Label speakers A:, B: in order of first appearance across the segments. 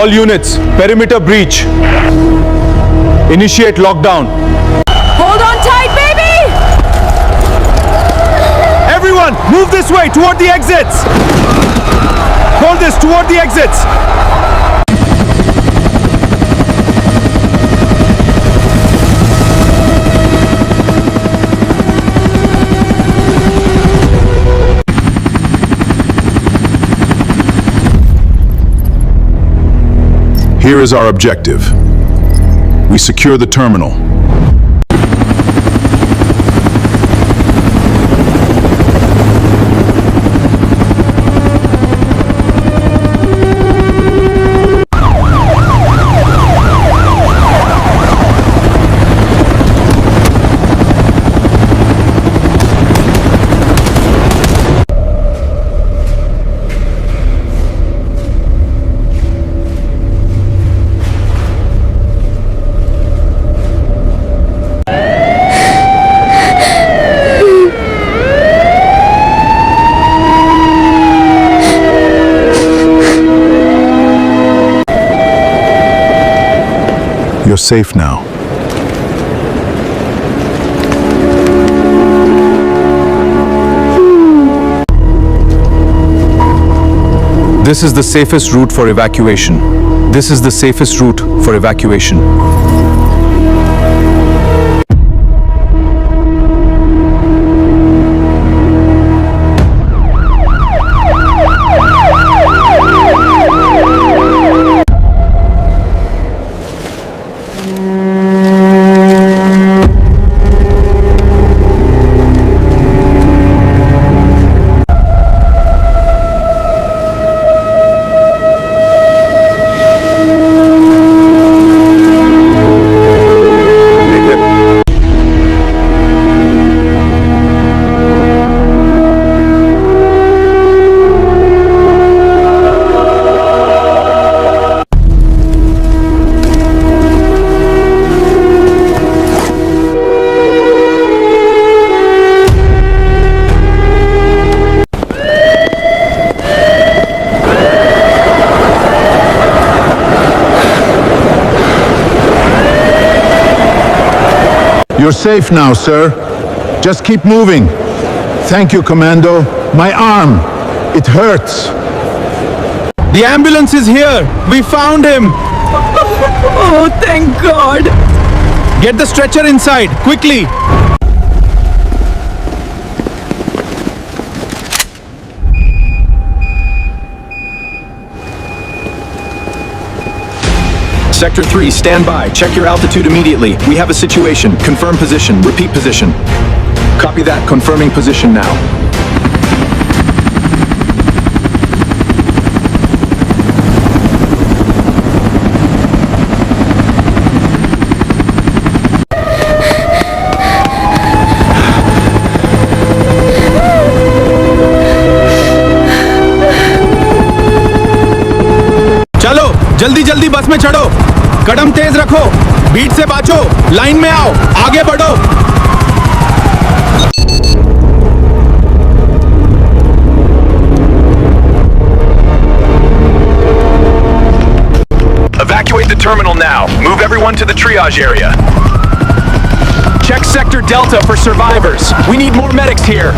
A: All units, perimeter breach. Initiate lockdown.
B: Hold on tight, baby!
A: Everyone, move this way toward the exits. Hold this toward the exits.
C: Here is our objective. We secure the terminal. You're safe now.
A: This is the safest route for evacuation. This is the safest route for evacuation.
C: You're safe now, sir. Just keep moving. Thank you, Commando. My arm. It hurts.
A: The ambulance is here. We found him.
B: Oh, thank God!
A: Get the stretcher inside, quickly.
D: Sector 3, stand by. Check your altitude immediately. We have a situation. Confirm position. Repeat position. Copy that. Confirming position now.
A: चलो, जल्दी जल्दी बस में चढ़ो। कदम तेज रखो, beat से बाँचो, line में आओ, आगे बढ़ो।
D: Evacuate the terminal now. Move everyone to the triage area. Check Sector Delta for survivors. We need more medics here.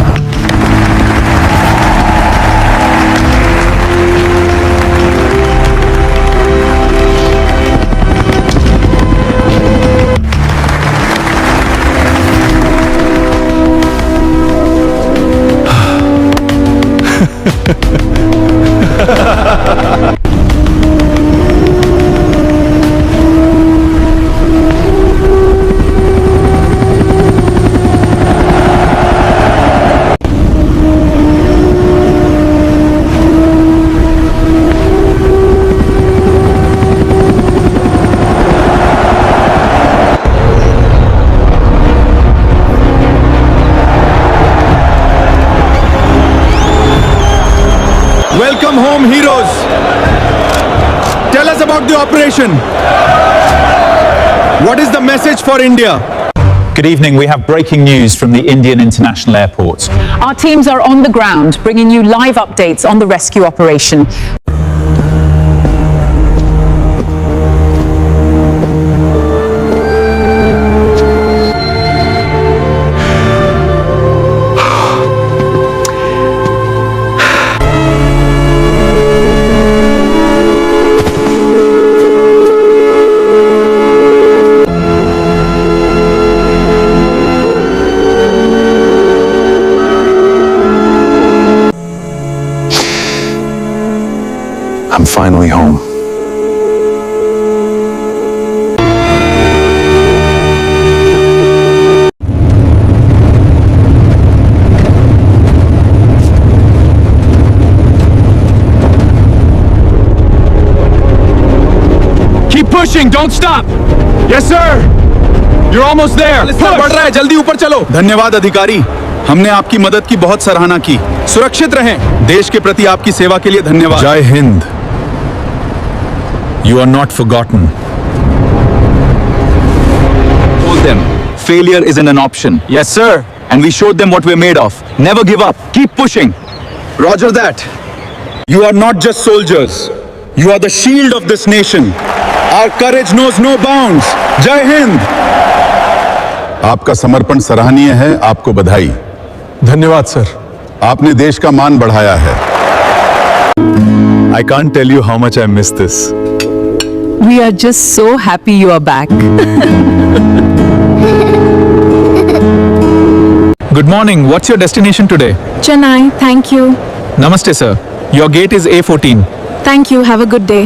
A: Welcome home, heroes. Tell us about the operation. What is the message for India?
E: Good evening. We have breaking news from the Indian International Airport.
B: Our teams are on the ground, bringing you live updates on the rescue operation.
F: I'm finally home.
D: Keep pushing, don't stop! Yes, sir! You're almost there!
A: Ballistic बढ़ रहा है, जल्दी ऊपर चलो। धन्यवाद अधिकारी, हमने आपकी मदद की बहुत सराहना की। सुरक्षित रहें। देश के प्रति आपकी सेवा के लिए धन्यवाद।
E: Jai Hind. You are not forgotten.
G: Told them failure isn't an option.
D: Yes, sir!
G: And we showed them what we're made of. Never give up. Keep pushing.
A: Roger that. You are not just soldiers. You are the shield of this nation. Our courage knows no bounds. Jai Hind. आपका समर्पण सराहनीय है, आपको बधाई।
F: धन्यवाद sir.
A: आपने देश का मान बढ़ाया है।
E: I can't tell you how much I miss this.
B: We are just so happy you are back.
E: Good morning. What's your destination today?
H: Chennai, thank you.
E: Namaste, sir. Your gate is A14.
H: Thank you. Have a good day.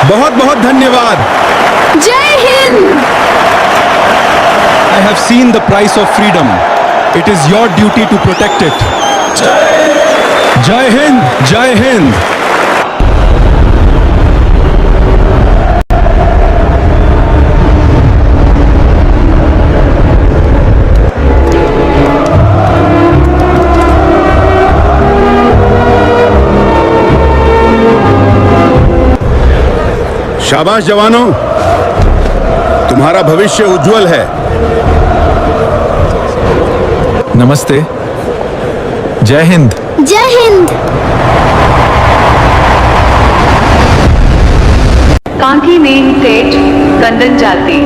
A: बहुत बहुत धन्यवाद।
H: Jai Hind!
A: I have seen the price of freedom. It is your duty to protect it. Jai Hind! Jai Hind! शाबाश जवानों, तुम्हारा भविष्य उज्जवल है।
E: Namaste. Jai Hind.
H: Jai Hind!
B: कांकी मेन स्टेट कंदन जाती।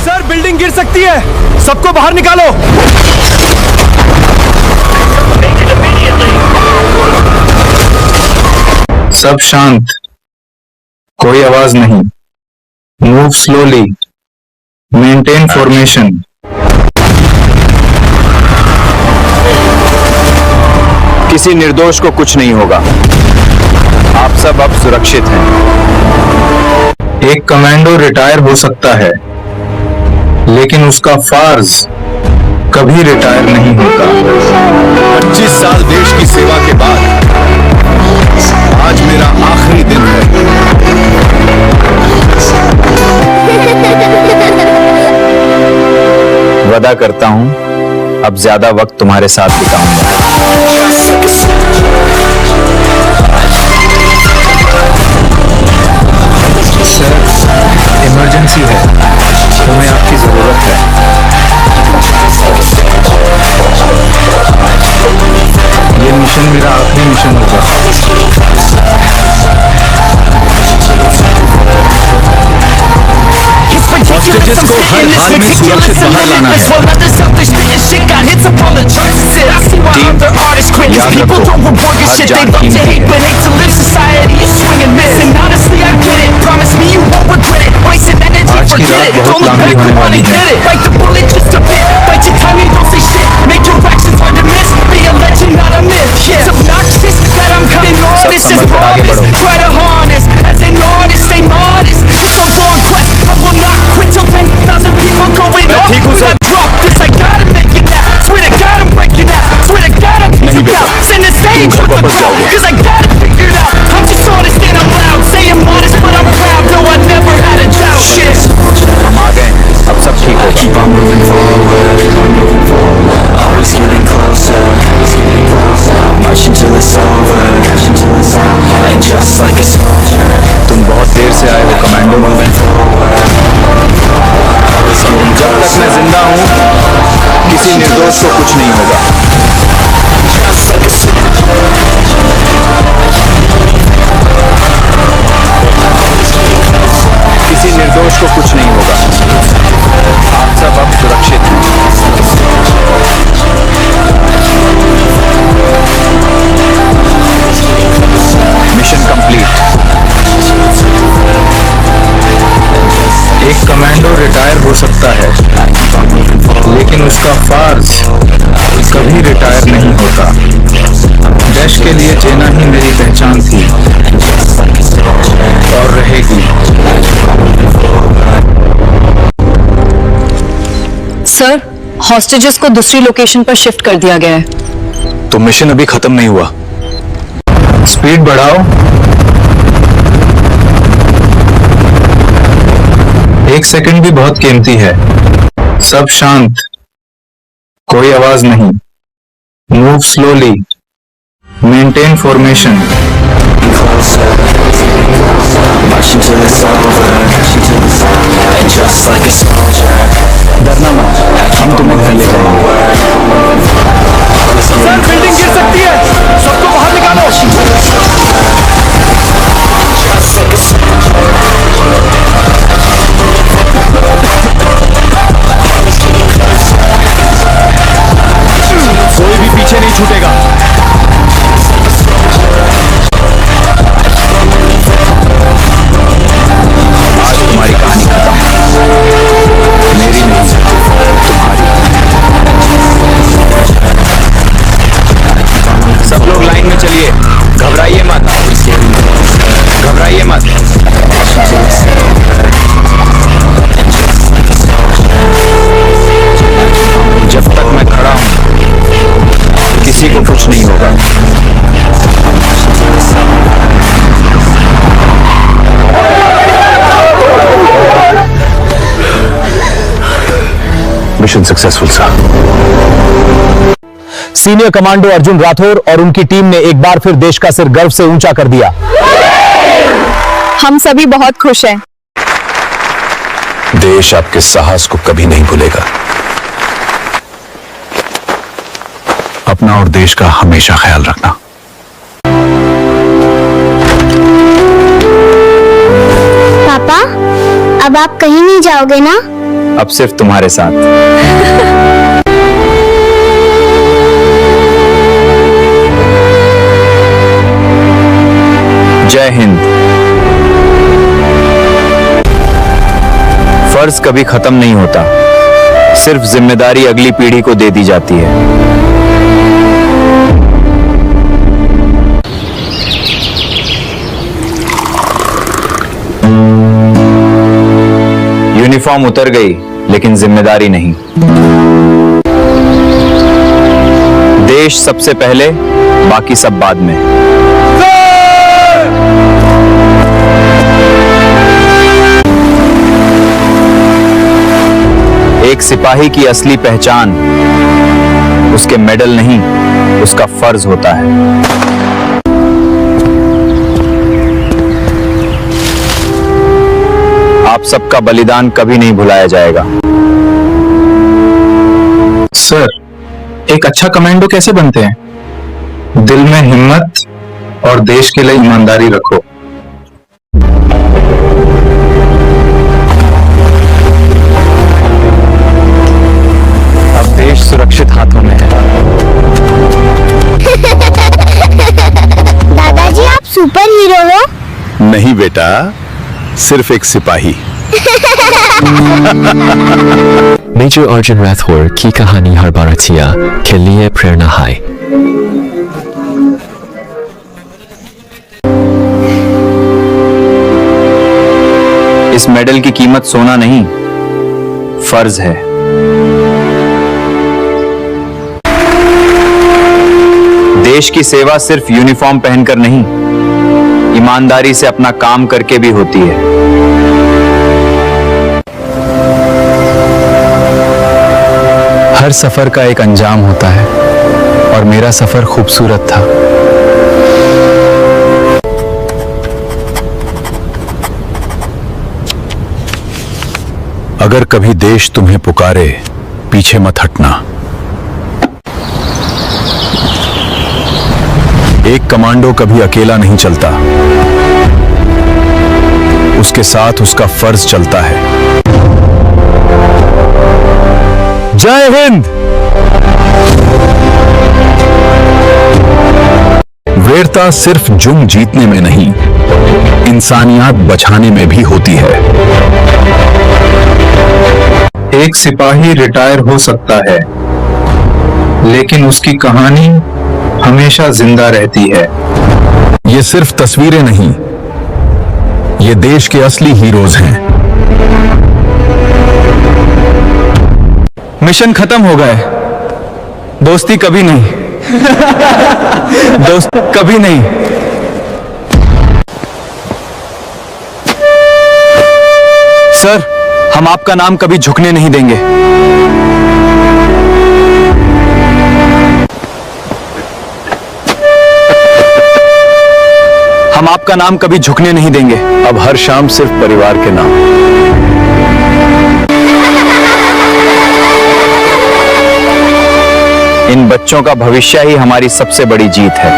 D: सर, बिल्डिंग गिर सकती है। सबको बाहर निकालो।
F: सब शांत, कोई आवाज नहीं। Move slowly, maintain formation.
G: किसी निर्दोष को कुछ नहीं होगा। आप सब अब सुरक्षित हैं।
F: एक कमांडो रिटायर हो सकता है, लेकिन उसका फर्ज कभी रिटायर नहीं होता।
A: 25 साल देश की सेवा के बाद आज मेरा आखिरी दिन है।
G: वादा करता हूं, अब ज्यादा वक्त तुम्हारे साथ बिताऊंगा।
F: इमरजेंसी है, हमें आपकी जरूरत है। ये मिशन मेरा आखिरी मिशन होगा।
A: हॉस्टेजेस को हर हाल में सुरक्षित बाहर लाना है।
G: टीम, याद रखो, हर जान कीमती है।
D: Trust me, you won't regret it. Wasting energy,
F: आज की
D: forget
F: रात
D: it.
F: बहुत
D: Don't look
F: लंबी
D: back,
F: होने
D: you wanna
F: वाली है।
D: get it. Bite the bullet just a bit. Bite your time, you don't say shit. Make your actions hard to miss. Be a legend, not a myth. Yeah. It's obnoxious that I'm cutting on this
F: Sambhal
D: just
F: कर आगे
D: promise.
F: बढ़ो।
D: Try to harness as an artist, stay modest. It's a long quest, I will not quit till 10,000 people going off. When I drop this, I gotta make it now. Swear to God, I'm breaking out. Swear to God, I'll teach you out. Send the stage with the crowd, cause I gotta figure it out. I'm just honest and I'm loud. Say I'm modest, but I'm proud. No, I never had a doubt. Shit.
G: हम आ गए, अब सब ठीक होगा।
I: Keep on moving forward, always getting closer, marching till it's over, and just like a soldier,
G: तुम बहुत देर से आए हो कमांडो। जब तक मैं जिंदा हूँ किसी निर्दोष को कुछ नहीं होगा। किसी निर्दोष को कुछ नहीं होगा। आप सब अब सुरक्षित हैं। Mission complete.
F: एक कमांडो रिटायर हो सकता है, लेकिन उसका फर्ज कभी रिटायर नहीं होता। देश के लिए जीना ही मेरी पहचान थी और रहेगी।
J: सर, हॉस्टेजेस को दूसरी लोकेशन पर शिफ्ट कर दिया गया है।
G: तो मिशन अभी खत्म नहीं हुआ।
F: स्पीड बढ़ाओ। एक सेकंड भी बहुत कीमती है। सब शांत, कोई आवाज नहीं। Move slowly, maintain formation.
I: marching till it's over, and just like a soldier,
G: डरना मत, हम तुम्हें घर ले जाएंगे।
D: सर, बिल्डिंग गिर सकती है। सबको बाहर निकालो।
G: कोई भी पीछे नहीं छूटेगा। आज तुम्हारी कहानी खत्म। मेरी नहीं, तुम्हारी। सब लोग लाइन में चलिए, घबराइए मत, घबराइए मत। जब तक मैं खड़ा हूं किसी को कुछ नहीं होगा। Mission successful sir.
E: Senior commando Arjun Rathore और उनकी टीम ने एक बार फिर देश का सिर गर्व से ऊंचा कर दिया।
H: हम सभी बहुत खुश हैं।
G: देश आपके साहस को कभी नहीं भूलेगा। अपना और देश का हमेशा ख्याल रखना।
H: पापा, अब आप कहीं नहीं जाओगे ना?
G: अब सिर्फ तुम्हारे साथ। जय हिंद। फर्ज कभी खत्म नहीं होता, सिर्फ जिम्मेदारी अगली पीढ़ी को दे दी जाती है। यूनिफॉर्म उतर गई, लेकिन जिम्मेदारी नहीं। देश सबसे पहले, बाकी सब बाद में। एक सिपाही की असली पहचान उसके मेडल नहीं, उसका फर्ज होता है। आप सबका बलिदान कभी नहीं भुलाया जाएगा।
F: सर, एक अच्छा कमांडो कैसे बनते हैं? दिल में हिम्मत और देश के लिए ईमानदारी रखो।
G: अब देश सुरक्षित हाथों में है।
H: दादाजी, आप सुपर हीरो हो?
A: नहीं बेटा, सिर्फ एक सिपाही।
K: मेजर अर्जुन राठौर की कहानी हर भारतीय के लिए प्रेरणा है।
G: इस मेडल की कीमत सोना नहीं, फर्ज है। देश की सेवा सिर्फ यूनिफॉर्म पहनकर नहीं, ईमानदारी से अपना काम करके भी होती है। हर सफर का एक अंजाम होता है और मेरा सफर खूबसूरत था।
A: अगर कभी देश तुम्हें पुकारे, पीछे मत हटना। एक कमांडो कभी अकेला नहीं चलता, उसके साथ उसका फर्ज चलता है। जय हिंद। वीरता सिर्फ जुंग जीतने में नहीं, इंसानियत बचाने में भी होती है।
F: एक सिपाही रिटायर हो सकता है, लेकिन उसकी कहानी हमेशा जिंदा रहती है।
A: ये सिर्फ तस्वीरें नहीं, ये देश के असली हीरोज हैं।
G: मिशन खत्म हो गए, दोस्ती कभी नहीं। दोस्त कभी नहीं। सर, हम आपका नाम कभी झुकने नहीं देंगे। हम आपका नाम कभी झुकने नहीं देंगे।
A: अब हर शाम सिर्फ परिवार के नाम।
G: इन बच्चों का भविष्य ही हमारी सबसे बड़ी जीत है।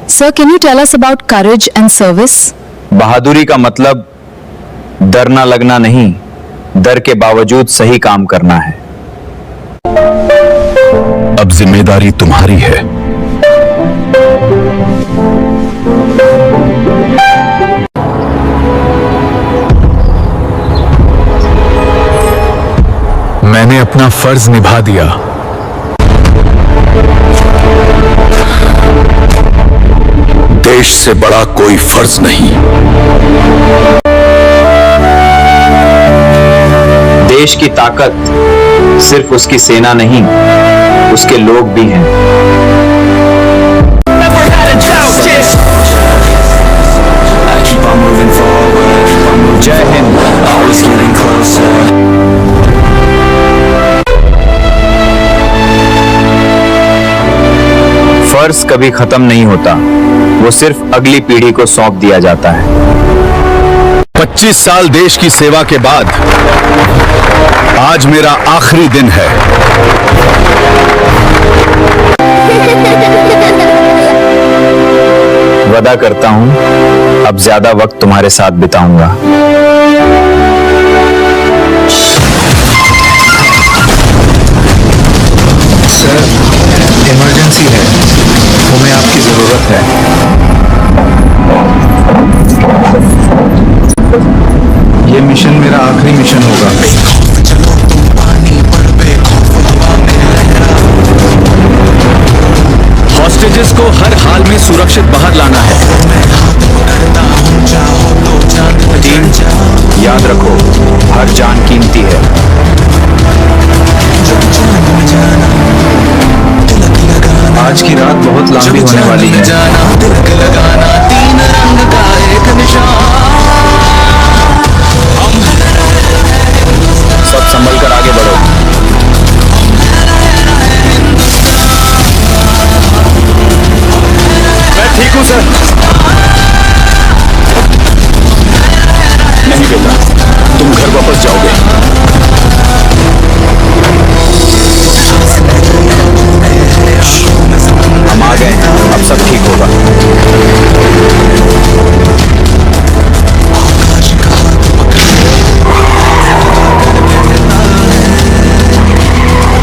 J: Sir, can you tell us about courage and service?
G: बहादुरी का मतलब डरना लगना नहीं, डर के बावजूद सही काम करना है।
A: अब जिम्मेदारी तुम्हारी है। मैंने अपना फर्ज निभा दिया। देश से बड़ा कोई फर्ज नहीं।
G: देश की ताकत सिर्फ उसकी सेना नहीं, उसके लोग भी हैं। जय हिंद। फर्ज कभी खत्म नहीं होता, वो सिर्फ अगली पीढ़ी को सौंप दिया जाता है।
A: 25 साल देश की सेवा के बाद आज मेरा आखिरी दिन है।
G: वादा करता हूं, अब ज्यादा वक्त तुम्हारे साथ बिताऊंगा।
F: सर, इमरजेंसी है, हमें आपकी जरूरत है। ये मिशन मेरा आखिरी मिशन होगा।
A: हॉस्टेजेस को हर हाल में सुरक्षित बाहर लाना है।
G: टीम, याद रखो, हर जान कीमती है।
F: आज की रात बहुत लंबी होने वाली है।
G: सब संभल कर आगे बढ़ो।
A: मैं ठीक हूं सर। नहीं बेटा, तुम घर वापस जाओगे।
G: हम आ गए, अब सब ठीक होगा।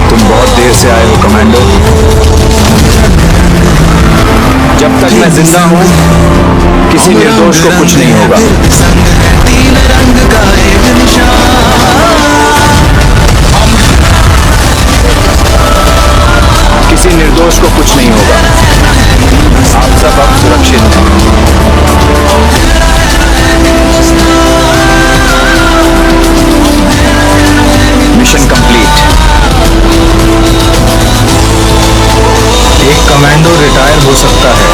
A: तुम बहुत देर से आए हो कमांडो।
G: जब तक मैं जिंदा हूं, किसी निर्दोष को कुछ नहीं होगा। किसी निर्दोष को कुछ नहीं होगा। आप सब अब सुरक्षित हैं। Mission complete. एक कमांडो रिटायर हो सकता है,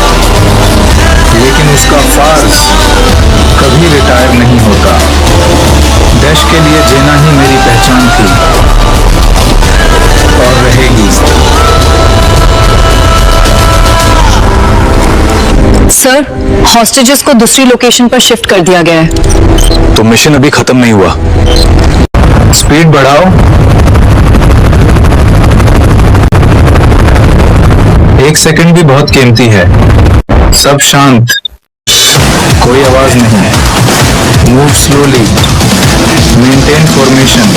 G: लेकिन उसका फर्ज कभी रिटायर नहीं होता। देश के लिए जीना ही मेरी पहचान थी और रहेगी।
J: सर, हॉस्टेजेस को दूसरी लोकेशन पर शिफ्ट कर दिया गया है।
G: तो मिशन अभी खत्म नहीं हुआ। स्पीड बढ़ाओ। एक सेकंड भी बहुत कीमती है। सब शांत, कोई आवाज नहीं। Move slowly, maintain formation.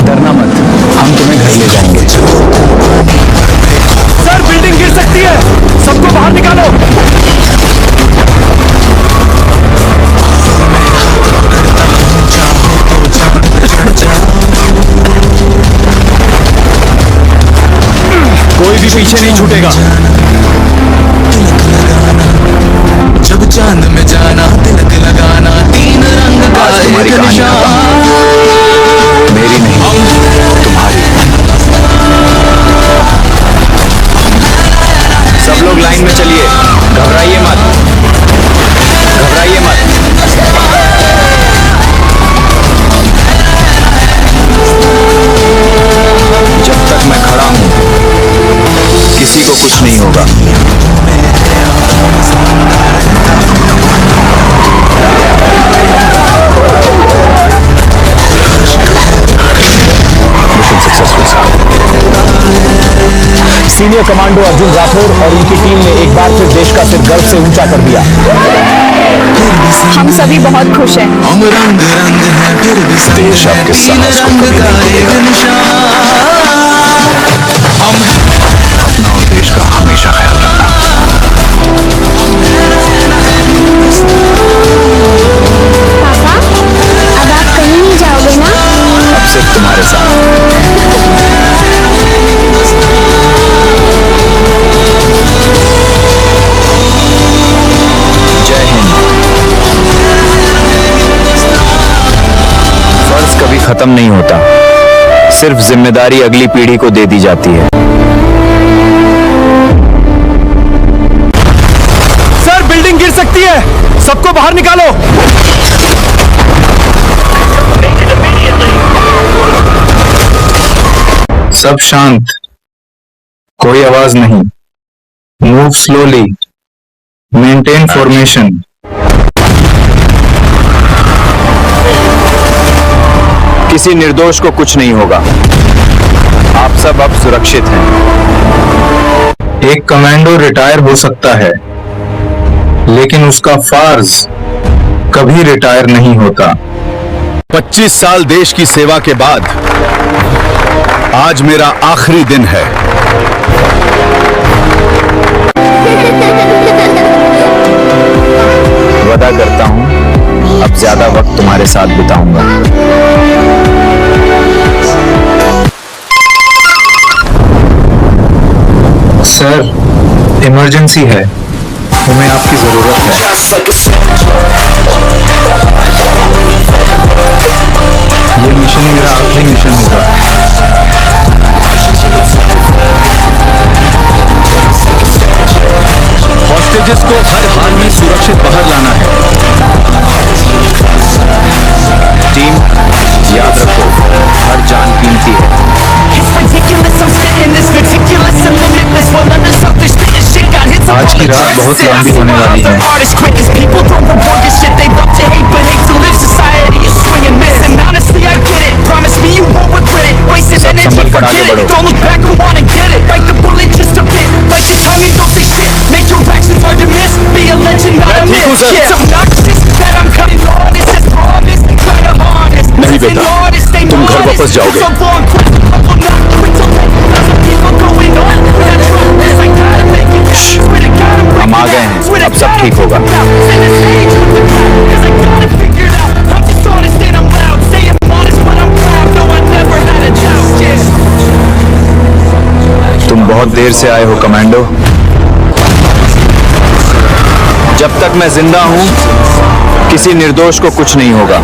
G: डरना मत, हम तुम्हें घर ले जाएंगे।
D: सर, बिल्डिंग गिर सकती है, सबको बाहर निकालो।
G: कोई भी पीछे नहीं छूटेगा।
I: जब चांद में जाना, तिलक लगाना, 3 रंग का
G: तुम्हारी कहानी खत्म। मेरी नहीं, तुम्हारी। सब लोग लाइन में चलिए, घबराइए मत, घबराइए मत। जब तक मैं खड़ा हूं, किसी को कुछ नहीं होगा। मिशन सक्सेसफुल साहब।
E: सीनियर कमांडो अर्जुन राठौर और उनकी टीम ने एक बार फिर देश का सिर गर्व से ऊंचा कर दिया।
J: हम सभी बहुत खुश हैं।
G: देश आपके साहस को कभी नहीं भूलेगा। अपना और देश का हमेशा ख्याल रखना।
H: पापा, अब आप कहीं नहीं जाओगे ना?
G: अब सिर्फ तुम्हारे साथ। जय हिंद। फर्ज कभी खत्म नहीं होता, सिर्फ जिम्मेदारी अगली पीढ़ी को दे दी जाती है।
D: सर, बिल्डिंग गिर सकती है, सबको बाहर निकालो।
F: सब शांत, कोई आवाज नहीं। Move slowly, maintain formation.
G: किसी निर्दोष को कुछ नहीं होगा। आप सब अब सुरक्षित हैं।
F: एक कमांडो रिटायर हो सकता है, लेकिन उसका फर्ज कभी रिटायर नहीं होता।
A: 25 साल देश की सेवा के बाद आज मेरा आखिरी दिन है।
G: वादा करता हूं, अब ज्यादा वक्त तुम्हारे साथ बिताऊंगा।
F: सर, इमरजेंसी है, हमें आपकी जरूरत है। ये मिशन मेरा आखिरी मिशन होगा।
A: हॉस्टेजेस को हर हाल में सुरक्षित बाहर लाना है।
G: टीम, याद रखो, हर जान कीमती है।
F: आज की रात बहुत लंबी होने वाली है।
G: संभल कर आगे बढ़ो। नहीं बेटा, तुम घर वापस जाओगे।
F: अब सब ठीक होगा। तुम बहुत देर से आए हो कमांडो। जब तक मैं जिंदा हूं किसी निर्दोष को कुछ नहीं होगा।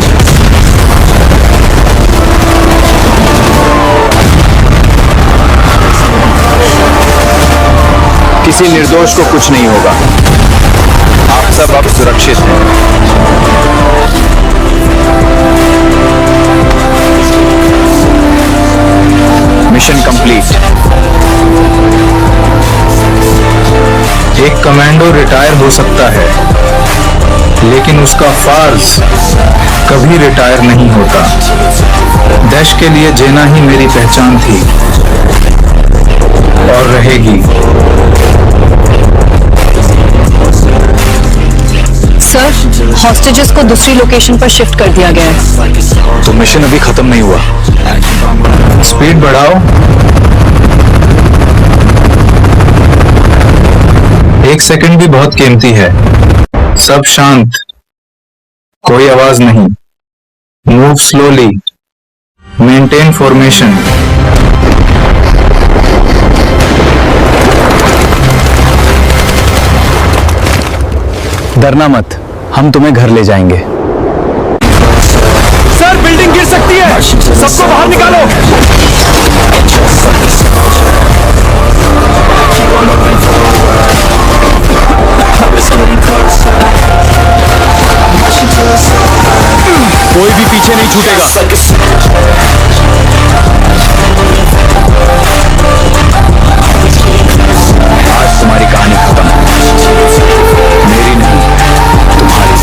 F: किसी निर्दोष को कुछ नहीं होगा। आप सब अब सुरक्षित हैं। Mission complete.
G: एक कमांडो रिटायर हो सकता है, लेकिन उसका फर्ज कभी रिटायर नहीं होता। देश के लिए जीना ही मेरी पहचान थी और रहेगी।
J: सर, हॉस्टेजेस को दूसरी लोकेशन पर शिफ्ट कर दिया गया है।
F: तो मिशन अभी खत्म नहीं हुआ।
G: स्पीड बढ़ाओ। एक सेकंड भी बहुत कीमती है। सब शांत, कोई आवाज नहीं। Move slowly, maintain formation.
F: डरना मत, हम तुम्हें घर ले जाएंगे।
D: सर, बिल्डिंग गिर सकती है, सबको बाहर निकालो।
F: कोई भी पीछे नहीं छूटेगा। आज तुम्हारी कहानी खत्म। मेरी नहीं, तुम्हारी।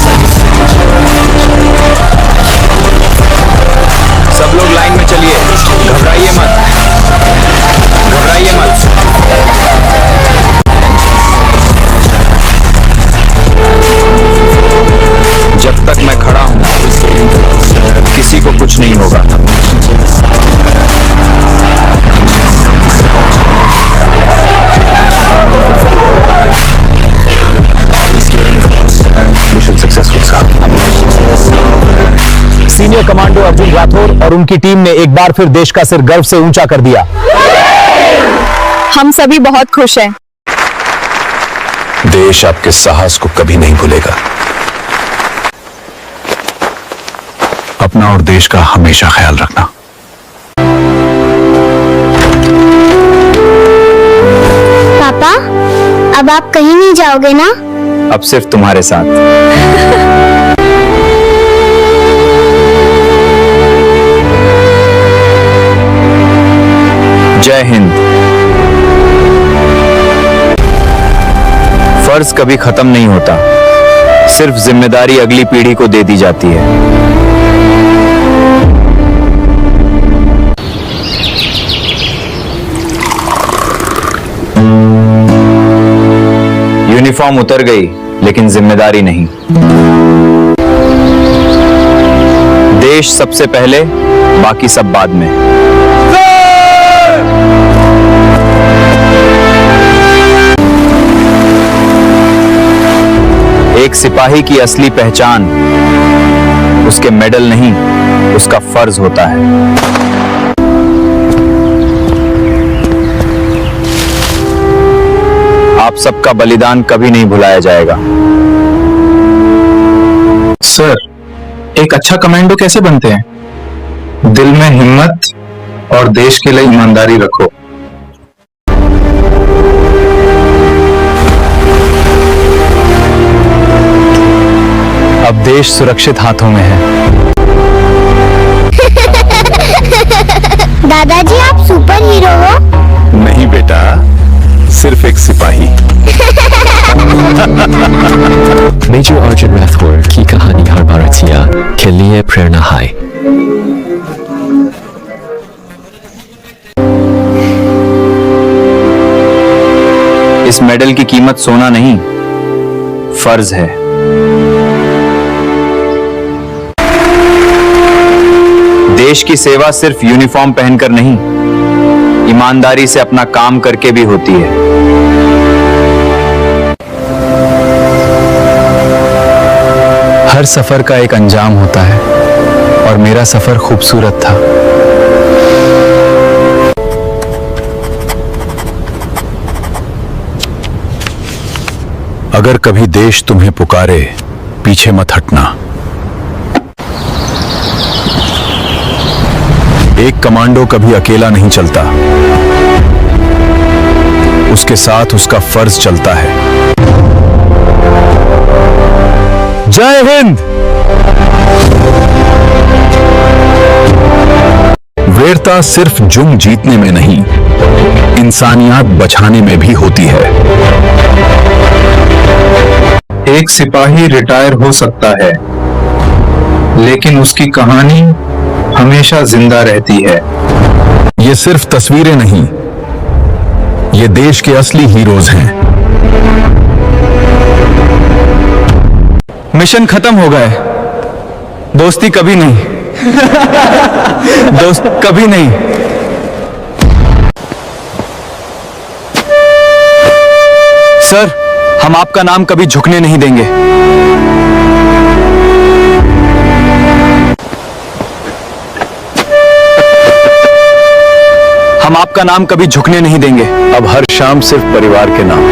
F: सब लोग लाइन में चलिए। घबराइए मत, घबराइए मत। जब तक मैं खड़ा हूं किसी को कुछ नहीं होगा। मिशन सक्सेसफुल साहब।
E: सीनियर कमांडो अर्जुन राठौर और उनकी टीम ने एक बार फिर देश का सिर गर्व से ऊंचा कर दिया।
J: हम सभी बहुत खुश हैं।
A: देश आपके साहस को कभी नहीं भूलेगा। अपना और देश का हमेशा ख्याल रखना।
H: पापा, अब आप कहीं नहीं जाओगे ना?
F: अब सिर्फ तुम्हारे साथ। जय हिंद। फर्ज कभी खत्म नहीं होता, सिर्फ जिम्मेदारी अगली पीढ़ी को दे दी जाती है। यूनिफॉर्म उतर गई, लेकिन जिम्मेदारी नहीं। देश सबसे पहले, बाकी सब बाद में। एक सिपाही की असली पहचान उसके मेडल नहीं, उसका फर्ज होता है। आप सबका बलिदान कभी नहीं भुलाया जाएगा।
G: सर, एक अच्छा कमांडो कैसे बनते हैं? दिल में हिम्मत और देश के लिए ईमानदारी रखो।
F: अब देश सुरक्षित हाथों में है।
H: दादाजी, आप सुपर हीरो हो?
A: नहीं बेटा, सिर्फ एक सिपाही।
K: मेजर अर्जुन राठौर की कहानी हर भारतीय के लिए प्रेरणा है।
F: इस मेडल की कीमत सोना नहीं, फर्ज है। देश की सेवा सिर्फ यूनिफॉर्म पहनकर नहीं, ईमानदारी से अपना काम करके भी होती है। हर सफर का एक अंजाम होता है और मेरा सफर खूबसूरत था।
A: अगर कभी देश तुम्हें पुकारे, पीछे मत हटना। एक कमांडो कभी अकेला नहीं चलता, उसके साथ उसका फर्ज चलता है।
E: जय हिंद।
A: वीरता सिर्फ जुंग जीतने में नहीं, इंसानियत बचाने में भी होती है।
F: एक सिपाही रिटायर हो सकता है, लेकिन उसकी कहानी हमेशा जिंदा रहती है।
A: ये सिर्फ तस्वीरें नहीं, ये देश के असली हीरोज हैं।
F: मिशन खत्म हो गए, दोस्ती कभी नहीं। दोस्त कभी नहीं। सर, हम आपका नाम कभी झुकने नहीं देंगे। हम आपका नाम कभी झुकने नहीं देंगे।
A: अब हर शाम सिर्फ परिवार के नाम।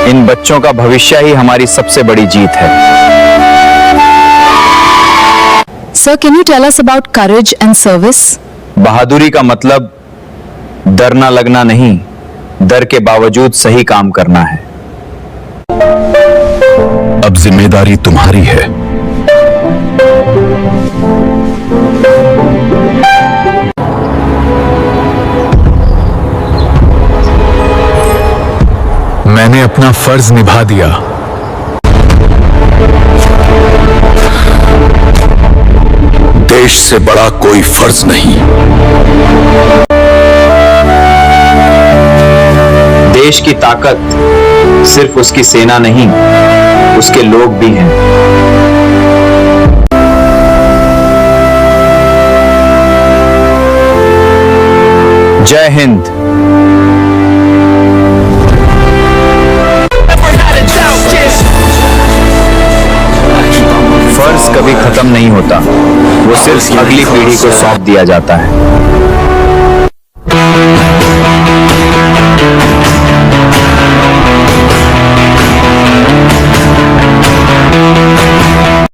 F: इन बच्चों का भविष्य ही हमारी सबसे बड़ी जीत है।
J: Sir, can you tell us about courage and service?
F: बहादुरी का मतलब डर ना लगना नहीं, डर के बावजूद सही काम करना है।
A: अब जिम्मेदारी तुम्हारी है। मैंने अपना फर्ज निभा दिया। देश से बड़ा कोई फर्ज नहीं।
F: देश की ताकत सिर्फ उसकी सेना नहीं, उसके लोग भी हैं। जय हिंद। फर्ज कभी खत्म नहीं होता, वो सिर्फ अगली पीढ़ी को सौंप दिया जाता है।